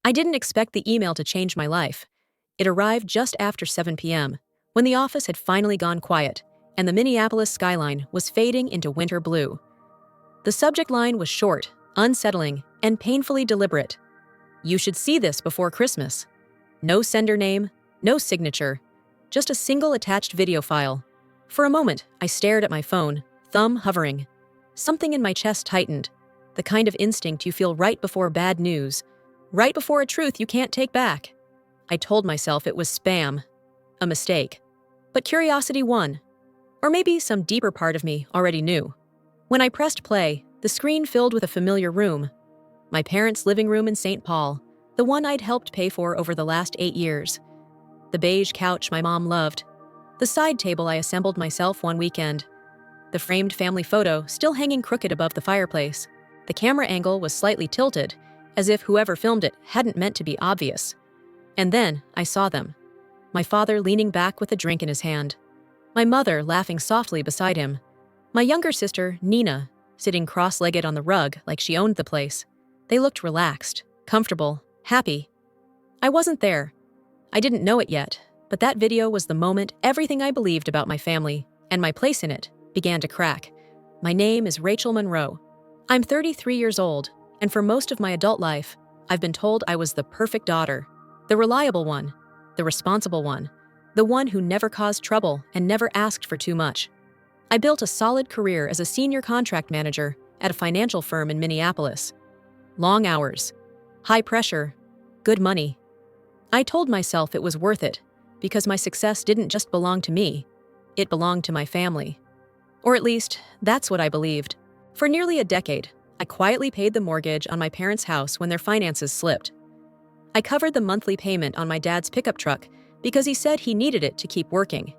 I didn't expect the email to change my life. It arrived just after 7 p.m., when the office had finally gone quiet, and the Minneapolis skyline was fading into winter blue. The subject line was short, unsettling, and painfully deliberate. "You should see this before Christmas." No sender name, no signature, just a single attached video file. For a moment, I stared at my phone, thumb hovering. Something in my chest tightened, the kind of instinct you feel right before bad news, right before a truth you can't take back. I told myself it was spam, a mistake. But curiosity won. Or maybe some deeper part of me already knew. When I pressed play, the screen filled with a familiar room. My parents' living room in St. Paul, the one I'd helped pay for over the last 8 years. The beige couch my mom loved. The side table I assembled myself one weekend. The framed family photo still hanging crooked above the fireplace. The camera angle was slightly tilted, as if whoever filmed it hadn't meant to be obvious. And then I saw them. My father leaning back with a drink in his hand. My mother laughing softly beside him. My younger sister, Nina, sitting cross-legged on the rug like she owned the place. They looked relaxed, comfortable, happy. I wasn't there. I didn't know it yet, but that video was the moment everything I believed about my family, and my place in it, began to crack. My name is Rachel Monroe. I'm 33 years old, and for most of my adult life, I've been told I was the perfect daughter, the reliable one, the responsible one, the one who never caused trouble and never asked for too much. I built a solid career as a senior contract manager at a financial firm in Minneapolis. Long hours, high pressure, good money. I told myself it was worth it because my success didn't just belong to me, it belonged to my family. Or at least, that's what I believed. For nearly a decade, I quietly paid the mortgage on my parents' house when their finances slipped. I covered the monthly payment on my dad's pickup truck because he said he needed it to keep working.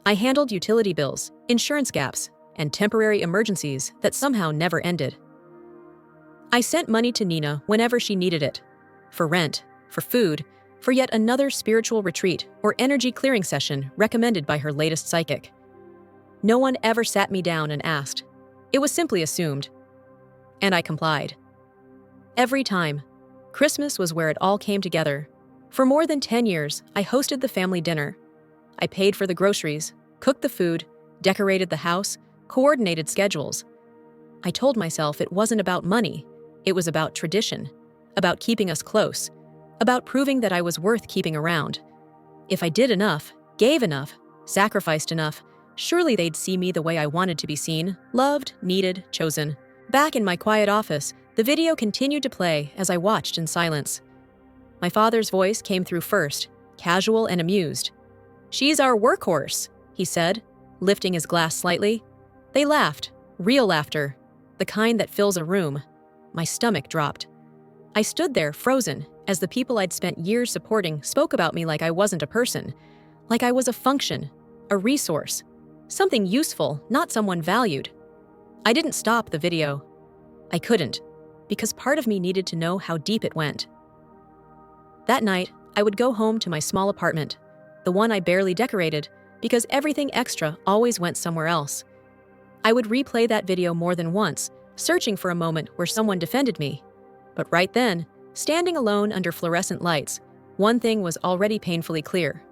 I handled utility bills, insurance gaps, and temporary emergencies that somehow never ended. I sent money to Nina whenever she needed it. For rent, for food, for yet another spiritual retreat or energy clearing session recommended by her latest psychic. No one ever sat me down and asked. It was simply assumed. And I complied. Every time, Christmas was where it all came together. For more than 10 years, I hosted the family dinner. I paid for the groceries, cooked the food, decorated the house, coordinated schedules. I told myself it wasn't about money. It was about tradition, about keeping us close, about proving that I was worth keeping around. If I did enough, gave enough, sacrificed enough, surely they'd see me the way I wanted to be seen, loved, needed, chosen. Back in my quiet office, the video continued to play as I watched in silence. My father's voice came through first, casual and amused. "She's our workhorse," he said, lifting his glass slightly. They laughed, real laughter, the kind that fills a room. My stomach dropped. I stood there, frozen, as the people I'd spent years supporting spoke about me like I wasn't a person, like I was a function, a resource, something useful, not someone valued. I didn't stop the video. I couldn't, because part of me needed to know how deep it went. That night, I would go home to my small apartment, the one I barely decorated, because everything extra always went somewhere else. I would replay that video more than once, searching for a moment where someone defended me. But right then, standing alone under fluorescent lights, one thing was already painfully clear.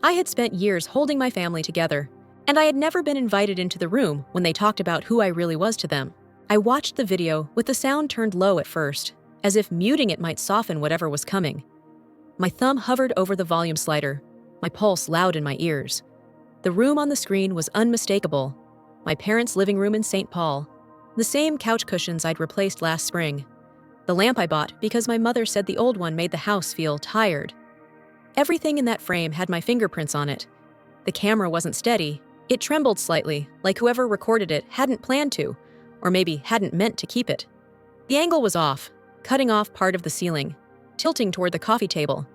I had spent years holding my family together, and I had never been invited into the room when they talked about who I really was to them. I watched the video with the sound turned low at first, as if muting it might soften whatever was coming. My thumb hovered over the volume slider, my pulse loud in my ears. The room on the screen was unmistakable. My parents' living room in St. Paul. The same couch cushions I'd replaced last spring. The lamp I bought because my mother said the old one made the house feel tired. Everything in that frame had my fingerprints on it. The camera wasn't steady. It trembled slightly, like whoever recorded it hadn't planned to, or maybe hadn't meant to keep it. The angle was off, cutting off part of the ceiling, tilting toward the coffee table.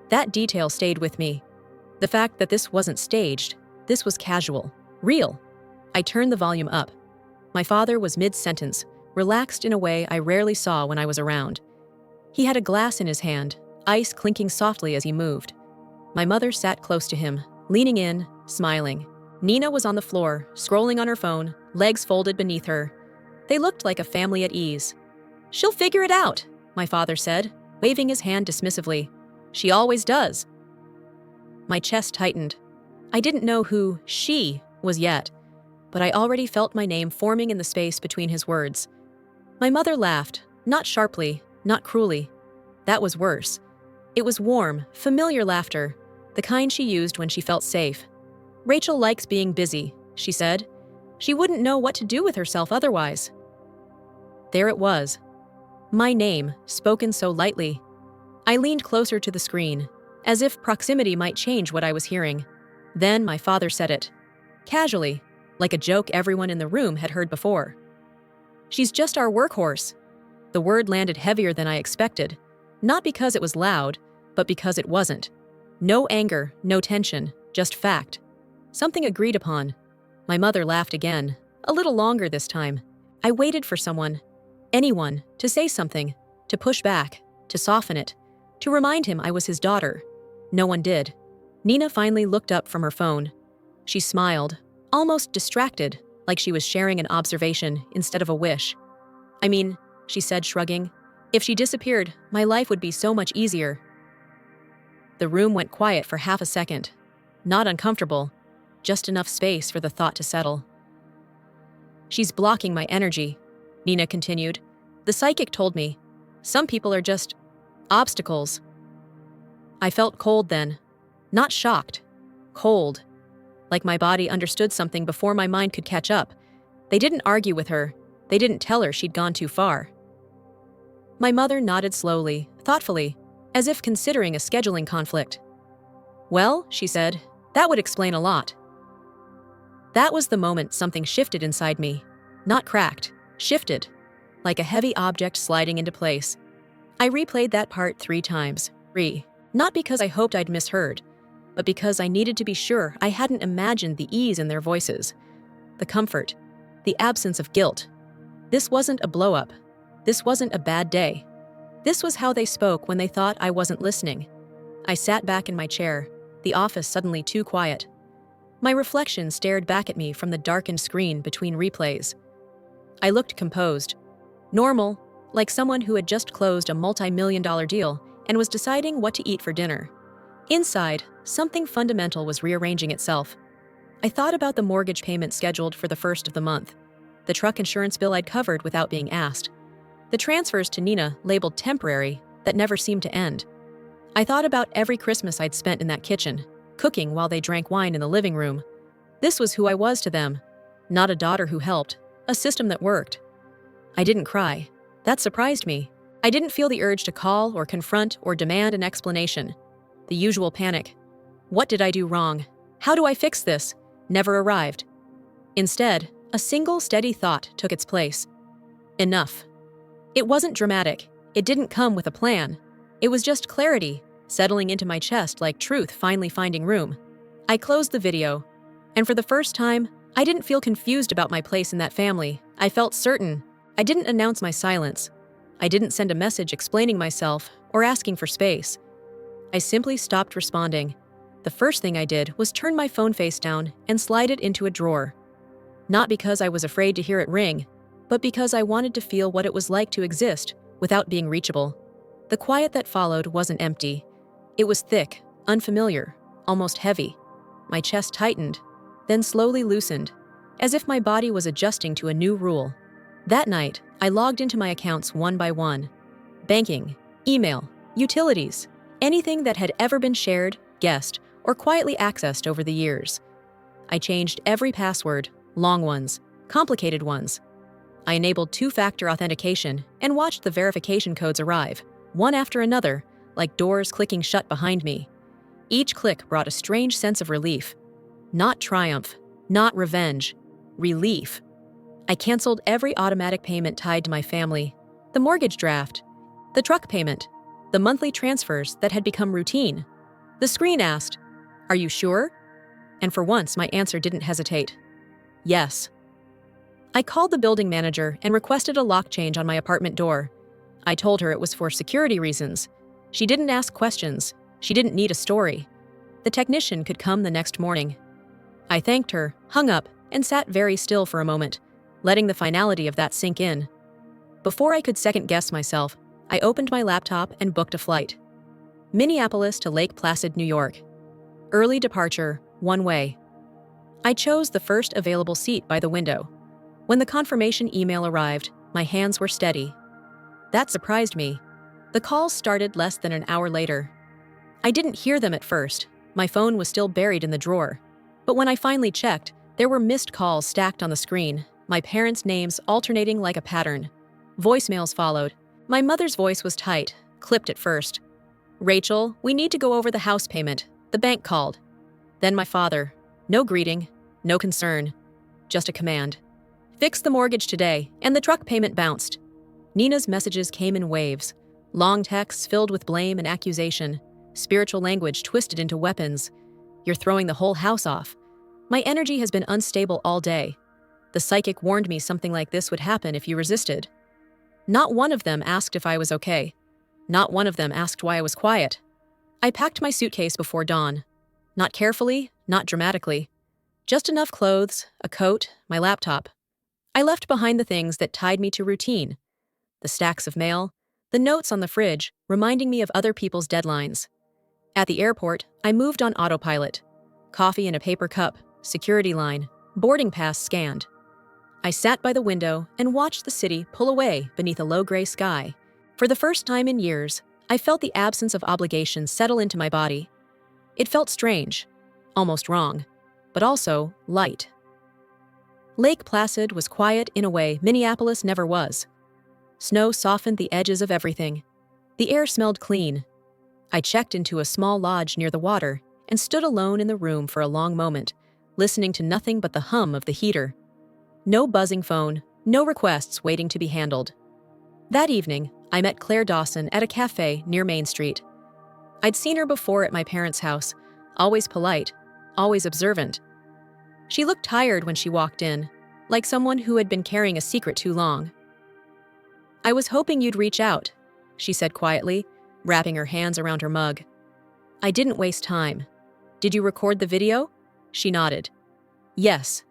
That detail stayed with me. The fact that this wasn't staged, this was casual, real. I turned the volume up. My father was mid-sentence, relaxed in a way I rarely saw when I was around. He had a glass in his hand, ice clinking softly as he moved. My mother sat close to him, leaning in, smiling. Nina was on the floor, scrolling on her phone, legs folded beneath her. They looked like a family at ease. "She'll figure it out," my father said, waving his hand dismissively. "She always does." My chest tightened. I didn't know who "she" was yet, but I already felt my name forming in the space between his words. My mother laughed, not sharply, not cruelly. That was worse. It was warm, familiar laughter, the kind she used when she felt safe. "Rachel likes being busy," she said. "She wouldn't know what to do with herself otherwise." There it was. My name, spoken so lightly. I leaned closer to the screen, as if proximity might change what I was hearing. Then my father said it. Casually, like a joke everyone in the room had heard before. "She's just our workhorse." The word landed heavier than I expected, not because it was loud, but because it wasn't. No anger, no tension, just fact. Something agreed upon. My mother laughed again, a little longer this time. I waited for someone, anyone, to say something, to push back, to soften it, to remind him I was his daughter. No one did. Nina finally looked up from her phone. She smiled, almost distracted, like she was sharing an observation instead of a wish. "I mean," she said, shrugging, "if she disappeared, my life would be so much easier." The room went quiet for half a second. Not uncomfortable, just enough space for the thought to settle. "She's blocking my energy," Nina continued. "The psychic told me. Some people are just obstacles." I felt cold then. Not shocked. Cold. Like my body understood something before my mind could catch up. They didn't argue with her. They didn't tell her she'd gone too far. My mother nodded slowly, thoughtfully, as if considering a scheduling conflict. "Well," she said, "that would explain a lot." That was the moment something shifted inside me. Not cracked, shifted, like a heavy object sliding into place. I replayed that part 3 times. Not because I hoped I'd misheard, but because I needed to be sure I hadn't imagined the ease in their voices, the comfort, the absence of guilt. This wasn't a blow-up. This wasn't a bad day. This was how they spoke when they thought I wasn't listening. I sat back in my chair, the office suddenly too quiet. My reflection stared back at me from the darkened screen between replays. I looked composed. Normal, like someone who had just closed a multi-million-dollar deal and was deciding what to eat for dinner. Inside, something fundamental was rearranging itself. I thought about the mortgage payment scheduled for the first of the month, the truck insurance bill I'd covered without being asked, the transfers to Nina labeled temporary that never seemed to end. I thought about every Christmas I'd spent in that kitchen, cooking while they drank wine in the living room. This was who I was to them, not a daughter who helped, a system that worked. I didn't cry. That surprised me. I didn't feel the urge to call or confront or demand an explanation. The usual panic. What did I do wrong? How do I fix this? Never arrived. Instead, a single steady thought took its place. Enough. It wasn't dramatic. It didn't come with a plan. It was just clarity, settling into my chest like truth finally finding room. I closed the video, and for the first time, I didn't feel confused about my place in that family. I felt certain. I didn't announce my silence. I didn't send a message explaining myself or asking for space. I simply stopped responding. The first thing I did was turn my phone face down and slide it into a drawer. Not because I was afraid to hear it ring, but because I wanted to feel what it was like to exist without being reachable. The quiet that followed wasn't empty. It was thick, unfamiliar, almost heavy. My chest tightened, then slowly loosened, as if my body was adjusting to a new rule. That night, I logged into my accounts one by one. Banking, email, utilities, anything that had ever been shared, guessed, or quietly accessed over the years. I changed every password, long ones, complicated ones. I enabled 2-factor authentication and watched the verification codes arrive, one after another, like doors clicking shut behind me. Each click brought a strange sense of relief. Not triumph, not revenge, relief. I canceled every automatic payment tied to my family, the mortgage draft, the truck payment, the monthly transfers that had become routine. The screen asked, "Are you sure?" And for once, my answer didn't hesitate. Yes. I called the building manager and requested a lock change on my apartment door. I told her it was for security reasons. She didn't ask questions. She didn't need a story. The technician could come the next morning. I thanked her, hung up, and sat very still for a moment, letting the finality of that sink in. Before I could second-guess myself, I opened my laptop and booked a flight. Minneapolis to Lake Placid, New York. Early departure, one way. I chose the first available seat by the window. When the confirmation email arrived, my hands were steady. That surprised me. The calls started less than an hour later. I didn't hear them at first. My phone was still buried in the drawer. But when I finally checked, there were missed calls stacked on the screen, my parents' names alternating like a pattern. Voicemails followed. My mother's voice was tight, clipped at first. "Rachel, we need to go over the house payment. The bank called." Then my father. No greeting, no concern, just a command. "Fix the mortgage today," and the truck payment bounced. Nina's messages came in waves. Long texts filled with blame and accusation. Spiritual language twisted into weapons. "You're throwing the whole house off." My energy has been unstable all day. The psychic warned me something like this would happen if you resisted. Not one of them asked if I was okay. Not one of them asked why I was quiet. I packed my suitcase before dawn. Not carefully, not dramatically. Just enough clothes, a coat, my laptop. I left behind the things that tied me to routine. The stacks of mail, the notes on the fridge reminding me of other people's deadlines. At the airport, I moved on autopilot. Coffee in a paper cup, security line, boarding pass scanned. I sat by the window and watched the city pull away beneath a low gray sky. For the first time in years, I felt the absence of obligation settle into my body. It felt strange, almost wrong, but also light. Lake Placid was quiet in a way Minneapolis never was. Snow softened the edges of everything. The air smelled clean. I checked into a small lodge near the water and stood alone in the room for a long moment, listening to nothing but the hum of the heater. No buzzing phone, no requests waiting to be handled. That evening, I met Claire Dawson at a cafe near Main Street. I'd seen her before at my parents' house, always polite, always observant. She looked tired when she walked in, like someone who had been carrying a secret too long. "I was hoping you'd reach out," she said quietly, wrapping her hands around her mug. I didn't waste time. "Did you record the video?" She nodded. "Yes."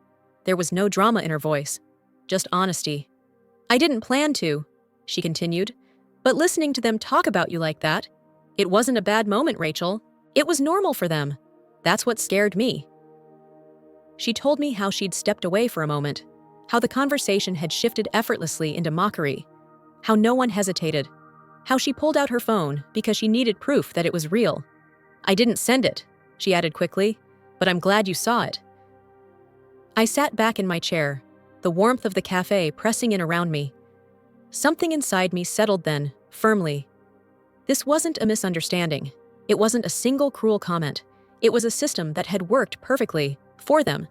There was no drama in her voice, just honesty. "I didn't plan to," she continued, "but listening to them talk about you like that, it wasn't a bad moment, Rachel. It was normal for them. That's what scared me." She told me how she'd stepped away for a moment, how the conversation had shifted effortlessly into mockery, how no one hesitated, how she pulled out her phone because she needed proof that it was real. "I didn't send it," she added quickly, "but I'm glad you saw it." I sat back in my chair, the warmth of the cafe pressing in around me. Something inside me settled then, firmly. This wasn't a misunderstanding. It wasn't a single cruel comment. It was a system that had worked perfectly, for them,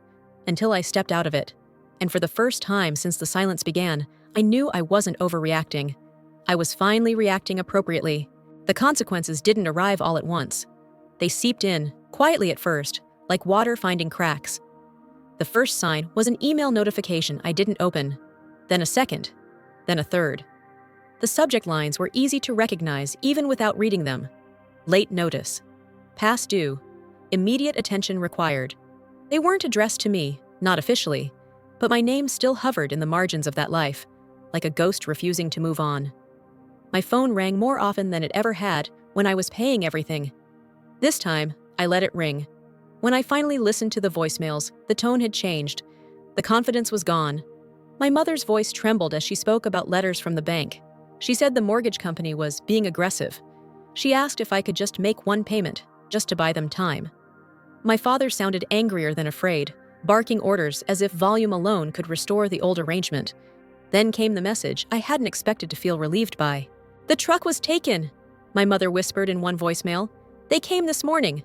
until I stepped out of it. And for the first time since the silence began, I knew I wasn't overreacting. I was finally reacting appropriately. The consequences didn't arrive all at once. They seeped in, quietly at first, like water finding cracks. The first sign was an email notification I didn't open, then a second, then a third. The subject lines were easy to recognize even without reading them. Late notice, past due, immediate attention required. They weren't addressed to me, not officially, but my name still hovered in the margins of that life, like a ghost refusing to move on. My phone rang more often than it ever had when I was paying everything. This time, I let it ring. When I finally listened to the voicemails, the tone had changed. The confidence was gone. My mother's voice trembled as she spoke about letters from the bank. She said the mortgage company was being aggressive. She asked if I could just make one payment, just to buy them time. My father sounded angrier than afraid, barking orders as if volume alone could restore the old arrangement. Then came the message I hadn't expected to feel relieved by. "The truck was taken," my mother whispered in one voicemail. "They came this morning."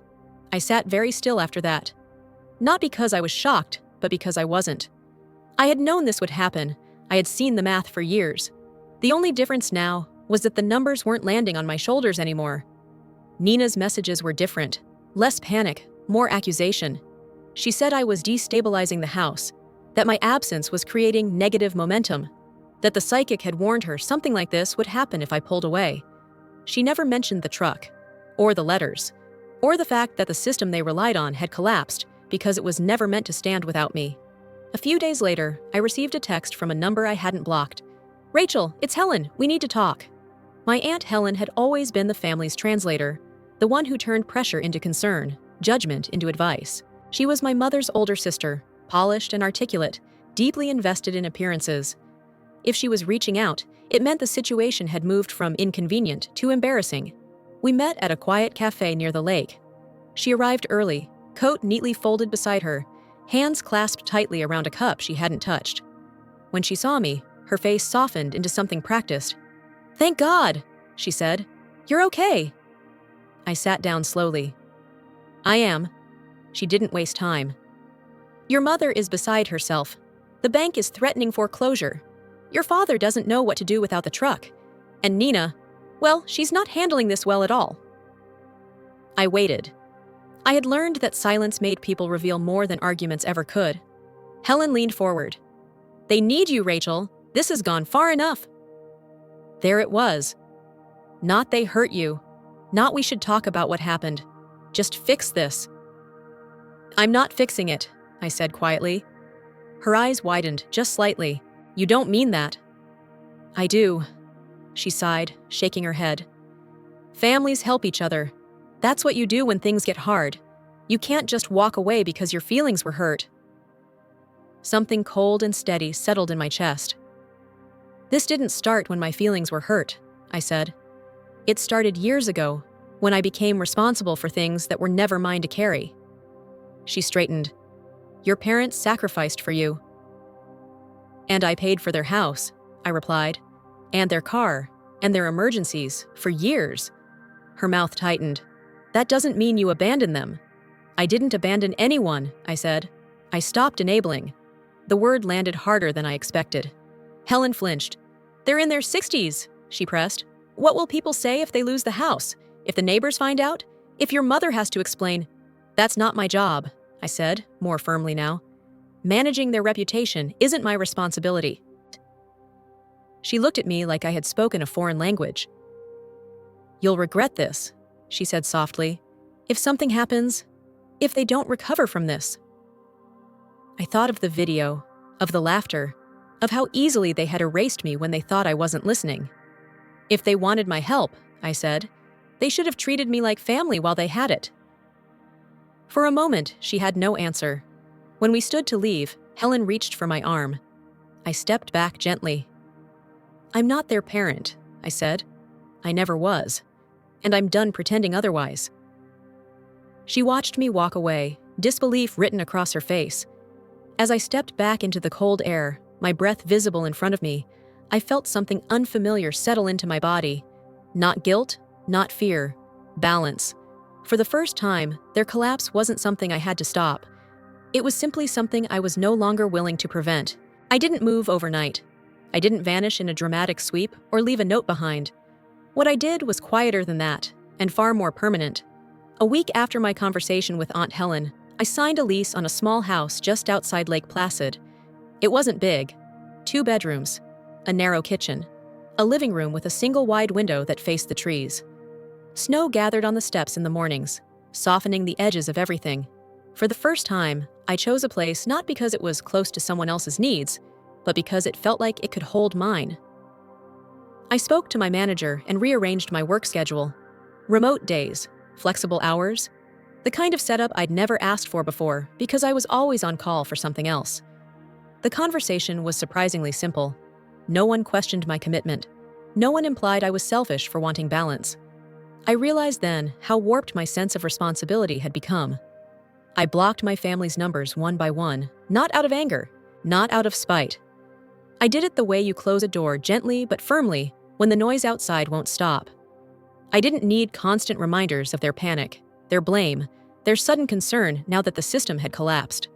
I sat very still after that. Not because I was shocked, but because I wasn't. I had known this would happen. I had seen the math for years. The only difference now was that the numbers weren't landing on my shoulders anymore. Nina's messages were different. Less panic, more accusation. She said I was destabilizing the house, that my absence was creating negative momentum, that the psychic had warned her something like this would happen if I pulled away. She never mentioned the truck, or the letters, or the fact that the system they relied on had collapsed because it was never meant to stand without me. A few days later, I received a text from a number I hadn't blocked. "Rachel, it's Helen. We need to talk." My Aunt Helen had always been the family's translator, the one who turned pressure into concern, judgment into advice. She was my mother's older sister, polished and articulate, deeply invested in appearances. If she was reaching out, it meant the situation had moved from inconvenient to embarrassing. We met at a quiet cafe near the lake. She arrived early, coat neatly folded beside her, hands clasped tightly around a cup she hadn't touched. When she saw me, her face softened into something practiced. "Thank God," she said. "You're okay." I sat down slowly. "I am." She didn't waste time. "Your mother is beside herself. The bank is threatening foreclosure. Your father doesn't know what to do without the truck. And Nina, well, she's not handling this well at all." I waited. I had learned that silence made people reveal more than arguments ever could. Helen leaned forward. "They need you, Rachel. This has gone far enough." There it was. Not "they hurt you." Not "we should talk about what happened." Just "fix this." "I'm not fixing it," I said quietly. Her eyes widened just slightly. "You don't mean that." "I do," she sighed, shaking her head. "Families help each other. That's what you do when things get hard. You can't just walk away because your feelings were hurt." Something cold and steady settled in my chest. "This didn't start when my feelings were hurt," I said. "It started years ago, when I became responsible for things that were never mine to carry." She straightened. "Your parents sacrificed for you." "And I paid for their house," I replied, "and their car, and their emergencies, for years." Her mouth tightened. "That doesn't mean you abandoned them." "I didn't abandon anyone," I said. "I stopped enabling." The word landed harder than I expected. Helen flinched. "They're in their 60s, she pressed. "What will people say if they lose the house? If the neighbors find out? If your mother has to explain?" "That's not my job," I said, more firmly now. "Managing their reputation isn't my responsibility." She looked at me like I had spoken a foreign language. "You'll regret this," she said softly. "If something happens, if they don't recover from this." I thought of the video, of the laughter, of how easily they had erased me when they thought I wasn't listening. "If they wanted my help," I said, "they should have treated me like family while they had it." For a moment, she had no answer. When we stood to leave, Helen reached for my arm. I stepped back gently. "I'm not their parent," I said. "I never was. And I'm done pretending otherwise." She watched me walk away, disbelief written across her face. As I stepped back into the cold air, my breath visible in front of me, I felt something unfamiliar settle into my body. Not guilt, not fear, balance. For the first time, their collapse wasn't something I had to stop. It was simply something I was no longer willing to prevent. I didn't move overnight. I didn't vanish in a dramatic sweep or leave a note behind. What I did was quieter than that, and far more permanent. A week after my conversation with Aunt Helen, I signed a lease on a small house just outside Lake Placid. It wasn't big. 2 bedrooms, a narrow kitchen, a living room with a single wide window that faced the trees. Snow gathered on the steps in the mornings, softening the edges of everything. For the first time, I chose a place not because it was close to someone else's needs, but because it felt like it could hold mine. I spoke to my manager and rearranged my work schedule. Remote days, flexible hours, the kind of setup I'd never asked for before because I was always on call for something else. The conversation was surprisingly simple. No one questioned my commitment. No one implied I was selfish for wanting balance. I realized then how warped my sense of responsibility had become. I blocked my family's numbers one by one, not out of anger, not out of spite. I did it the way you close a door gently but firmly when the noise outside won't stop. I didn't need constant reminders of their panic, their blame, their sudden concern now that the system had collapsed.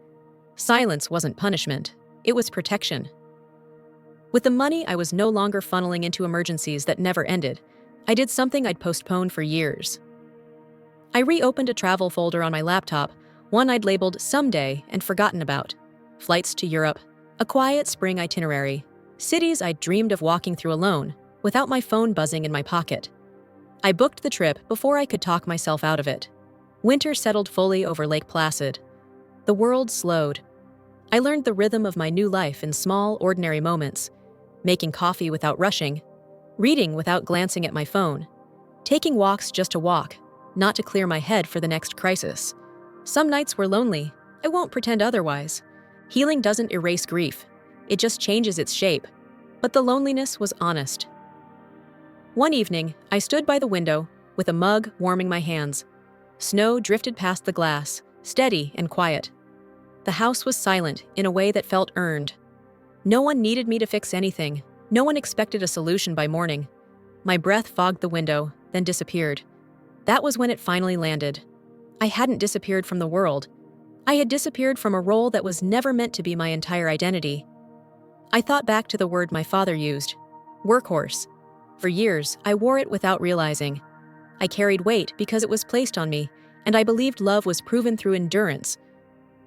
Silence wasn't punishment, it was protection. With the money I was no longer funneling into emergencies that never ended, I did something I'd postponed for years. I reopened a travel folder on my laptop, one I'd labeled Someday and forgotten about. Flights to Europe, a quiet spring itinerary, cities I'd dreamed of walking through alone, without my phone buzzing in my pocket. I booked the trip before I could talk myself out of it. Winter settled fully over Lake Placid. The world slowed. I learned the rhythm of my new life in small, ordinary moments. Making coffee without rushing. reading without glancing at my phone, taking walks just to walk, not to clear my head for the next crisis. Some nights were lonely. I won't pretend otherwise. Healing doesn't erase grief. It just changes its shape. But the loneliness was honest. One evening, I stood by the window, with a mug warming my hands. Snow drifted past the glass, steady and quiet. The house was silent in a way that felt earned. No one needed me to fix anything. No one expected a solution by morning. My breath fogged the window, then disappeared. That was when it finally landed. I hadn't disappeared from the world. I had disappeared from a role that was never meant to be my entire identity. I thought back to the word my father used, workhorse. For years, I wore it without realizing. I carried weight because it was placed on me, and I believed love was proven through endurance.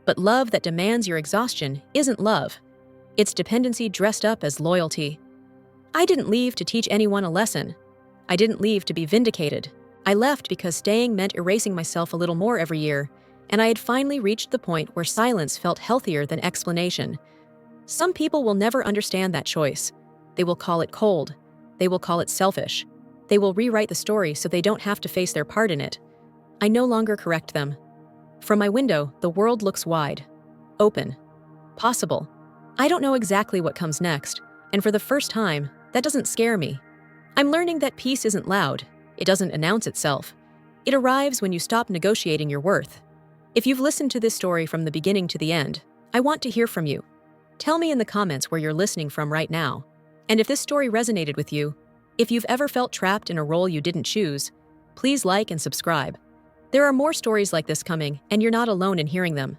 But love that demands your exhaustion isn't love. It's dependency dressed up as loyalty. I didn't leave to teach anyone a lesson. I didn't leave to be vindicated. I left because staying meant erasing myself a little more every year, and I had finally reached the point where silence felt healthier than explanation. Some people will never understand that choice. They will call it cold. They will call it selfish. They will rewrite the story so they don't have to face their part in it. I no longer correct them. From my window, the world looks wide, open, possible. I don't know exactly what comes next, and for the first time, that doesn't scare me. I'm learning that peace isn't loud. It doesn't announce itself. It arrives when you stop negotiating your worth. If you've listened to this story from the beginning to the end, I want to hear from you. Tell me in the comments where you're listening from right now. And if this story resonated with you, if you've ever felt trapped in a role you didn't choose, please like and subscribe. There are more stories like this coming, and you're not alone in hearing them.